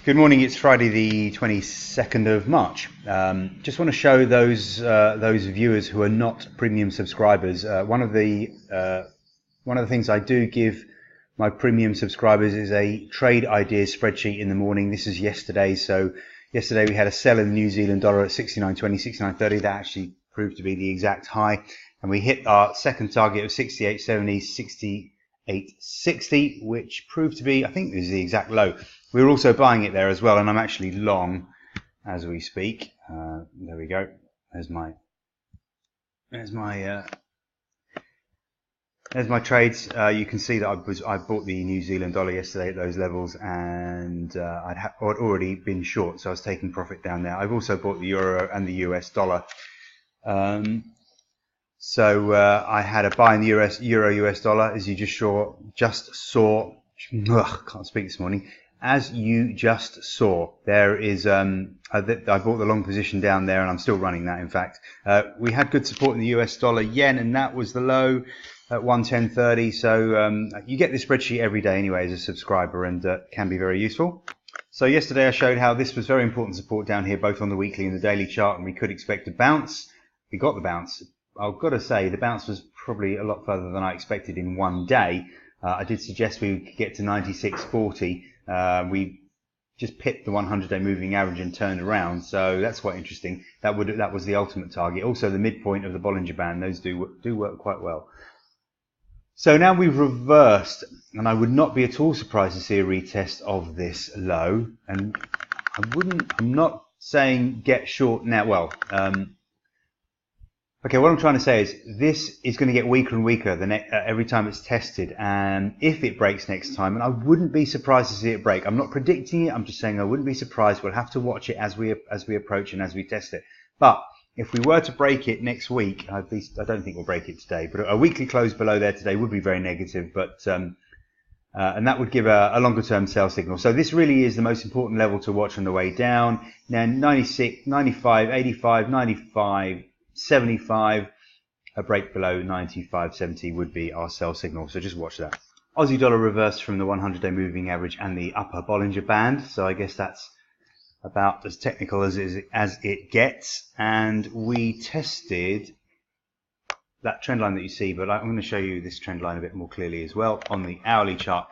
Good morning. It's Friday, the 22nd of March. Just want to show those viewers who are not premium subscribers. One of the things I do give my premium subscribers is a trade ideas spreadsheet in the morning. This is yesterday. So yesterday we had a sell in the New Zealand dollar at 69.20, 69.30. That actually proved to be the exact high, and we hit our second target of 68.70, 68.60, which proved to be, I think, is the exact low. We were also buying it there as well, and I'm actually long as we speak. There we go. There's my trades. You can see that I bought the New Zealand dollar yesterday at those levels, and I'd already been short, so I was taking profit down there. I've also bought the euro and the US dollar. So I had a buy in the euro US dollar, as you just saw. Can't speak this morning. As you just saw, there is I bought the long position down there, and I'm still running that. In fact, we had good support in the US dollar yen, and that was the low at 110.30. So you get this spreadsheet every day anyway as a subscriber, and can be very useful. So yesterday I showed how this was very important support down here, both on the weekly and the daily chart, and we could expect a bounce. We got the bounce. I've got to say the bounce was probably a lot further than I expected in one day. I did suggest we could get to 96.40. We just pipped the 100-day moving average and turned around, so that's quite interesting. That was the ultimate target. Also, the midpoint of the Bollinger Band; those do work quite well. So now we've reversed, and I would not be at all surprised to see a retest of this low. And I'm not saying get short now. Well, okay, what I'm trying to say is this is going to get weaker and weaker every time it's tested, and if it breaks next time, and I wouldn't be surprised to see it break. I'm not predicting it, I'm just saying I wouldn't be surprised. We'll have to watch it as we approach and as we test it. But if we were to break it next week, at least I don't think we'll break it today, but a weekly close below there today would be very negative, but and that would give a longer term sell signal. So this really is the most important level to watch on the way down. Now 96, 95, 85, 95, 75, a break below 95.70 would be our sell signal, so just watch that. Aussie dollar reversed from the 100-day moving average and the upper Bollinger Band, so I guess that's about as technical as it gets. And we tested that trend line that you see, but I'm going to show you this trend line a bit more clearly as well on the hourly chart.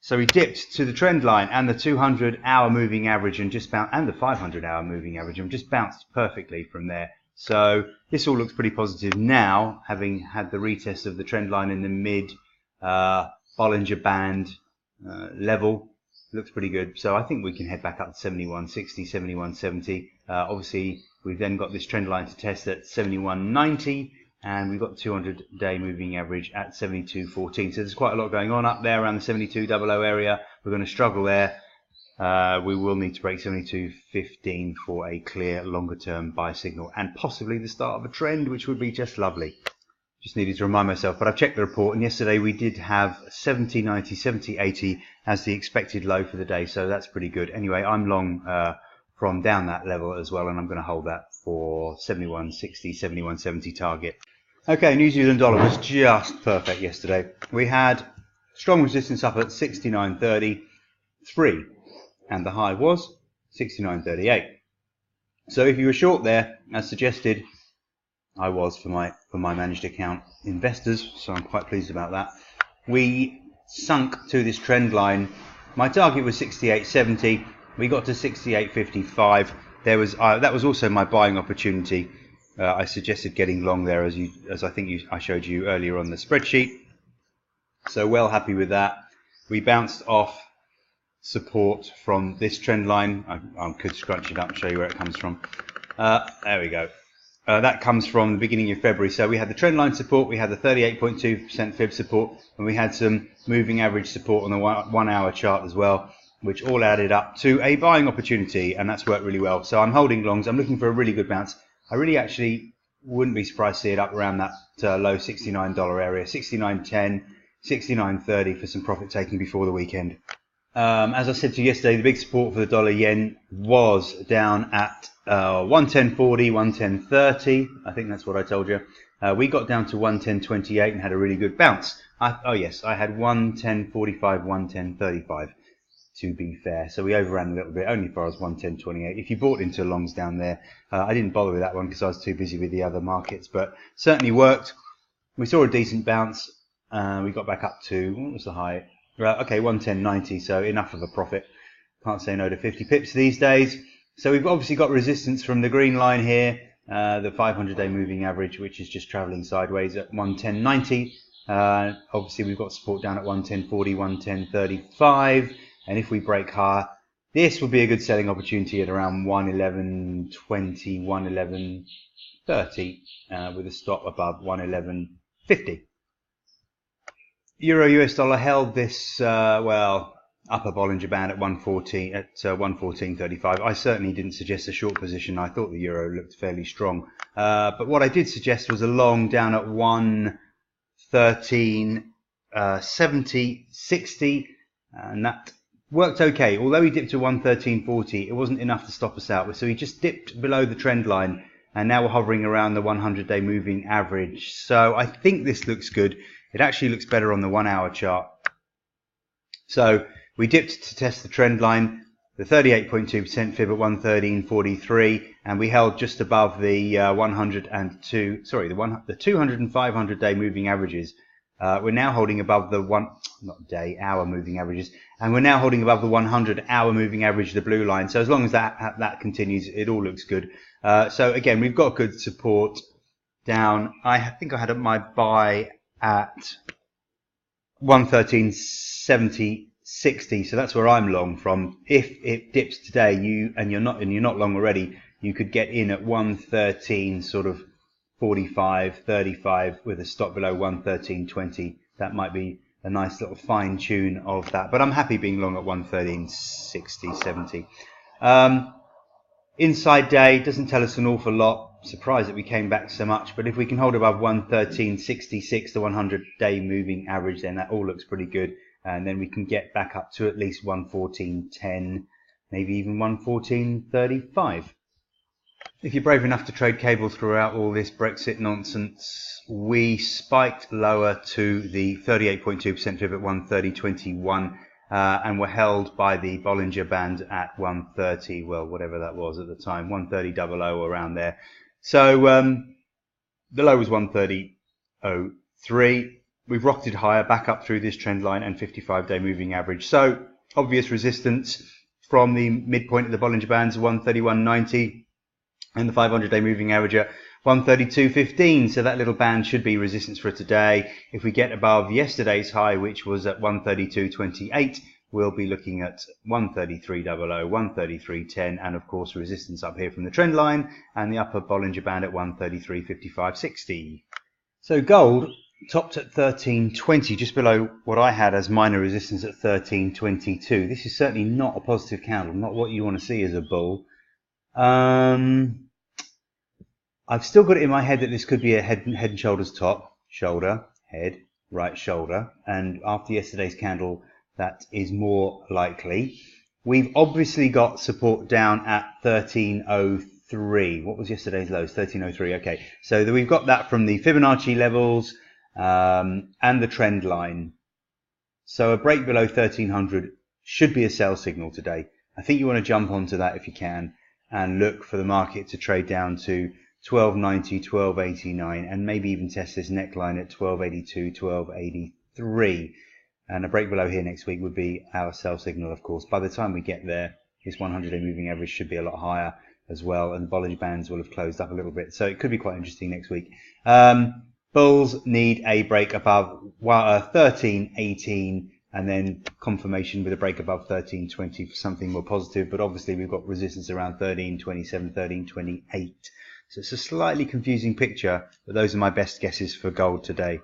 So we dipped to the trend line and the 200-hour moving average and the 500-hour moving average, and just bounced perfectly from there. So this all looks pretty positive now, having had the retest of the trend line in the mid Bollinger Band level. Looks pretty good. So I think we can head back up to 71.60, 71.70. Obviously, we've then got this trend line to test at 71.90, and we've got the 200-day moving average at 72.14. So there's quite a lot going on up there around the 72.00 area. We're going to struggle there. We will need to break 72.15 for a clear longer-term buy signal, and possibly the start of a trend, which would be just lovely. Just needed to remind myself, but I've checked the report, and yesterday we did have 70.90, 70.80 as the expected low for the day, so that's pretty good. Anyway, I'm long from down that level as well, and I'm going to hold that for 71.60, 71.70 target. Okay, New Zealand dollar was just perfect yesterday. We had strong resistance up at 69.33, and the high was 69.38. So if you were short there, as suggested, I was for my managed account investors, so I'm quite pleased about that. We sunk to this trend line. My target was 68.70. We got to 68.55. That was also my buying opportunity. I suggested getting long there, as I think I showed you earlier on the spreadsheet. So well happy with that. We bounced off support from this trend line. I could scrunch it up and show you where it comes from. There we go. That comes from the beginning of February. So we had the trend line support, we had the 38.2% fib support, and we had some moving average support on the 1 hour chart as well, which all added up to a buying opportunity, and that's worked really well. So I'm holding longs. I'm looking for a really good bounce. I really actually wouldn't be surprised to see it up around that low $69 area, 69.10, 69.30 for some profit taking before the weekend. As I said to you yesterday, the big support for the dollar yen was down at 110.40, 110.30. I think that's what I told you. We got down to 110.28 and had a really good bounce. Oh yes, I had 110.45, 110.35 to be fair. So we overran a little bit, only for us 110.28. If you bought into longs down there, I didn't bother with that one because I was too busy with the other markets, but certainly worked. We saw a decent bounce. We got back up to, what was the high? Okay, 110.90, so enough of a profit. Can't say no to 50 pips these days. So we've obviously got resistance from the green line here, the 500-day moving average, which is just traveling sideways at 110.90. Obviously we've got support down at 110.40, 110.35, and if we break higher, this would be a good selling opportunity at around 111.20, 111.30, with a stop above 111.50. Euro US dollar held this upper Bollinger Band at 114 at 114.35. I certainly didn't suggest a short position. I thought the euro looked fairly strong, but what I did suggest was a long down at 113.70, 60, and that worked okay. Although he dipped to 113.40, it wasn't enough to stop us out. So he just dipped below the trend line, and now we're hovering around the 100-day moving average. So I think this looks good. It actually looks better on the 1 hour chart. So we dipped to test the trend line, the 38.2% fib at 113.43, and we held just above the 200 and 500-day moving averages. We're now holding above the hour moving averages, and we're now holding above the 100-hour moving average, the blue line. So as long as that continues, it all looks good. So again, we've got good support down. I think I had my buy at 113.70, 60. So that's where I'm long from. If it dips today, you're not long already, you could get in at 113 sort of 45, 35 with a stop below 113.20. That might be a nice little fine tune of that. But I'm happy being long at 113.60, 70. Inside day doesn't tell us an awful lot. Surprised that we came back so much, but if we can hold above 113.66, the 100-day moving average, then that all looks pretty good, and then we can get back up to at least 114.10, maybe even 114.35. If you're brave enough to trade cable throughout all this Brexit nonsense, we spiked lower to the 38.2% fib at 130.21. And were held by the Bollinger Band at 130, well, whatever that was at the time, 130.00 around there. So the low was 130.03. We've rocketed higher, back up through this trend line and 55-day moving average. So obvious resistance from the midpoint of the Bollinger Bands, 131.90, and the 500-day moving average at 132.15. So that little band should be resistance for today. If we get above yesterday's high, which was at 132.28, we'll be looking at 133.00, 133.10, and of course resistance up here from the trend line and the upper Bollinger Band at 133.55.60. So gold topped at 13.20, just below what I had as minor resistance at 13.22. This is certainly not a positive candle, not what you want to see as a bull. I've still got it in my head that this could be a head and shoulders top, shoulder, head, right shoulder, and after yesterday's candle, that is more likely. We've obviously got support down at 13.03. What was yesterday's lows? 13.03. Okay, so we've got that from the Fibonacci levels and the trend line. So a break below 1300 should be a sell signal today. I think you want to jump onto that if you can and look for the market to trade down to 12.90, 12.89, and maybe even test this neckline at 12.82, 12.83. And a break below here next week would be our sell signal, of course. By the time we get there, this 100-day moving average should be a lot higher as well, and the Bollinger Bands will have closed up a little bit. So it could be quite interesting next week. Bulls need a break above 13.18, and then confirmation with a break above 13.20 for something more positive. But obviously we've got resistance around 13.27, 13.28. So it's a slightly confusing picture, but those are my best guesses for gold today.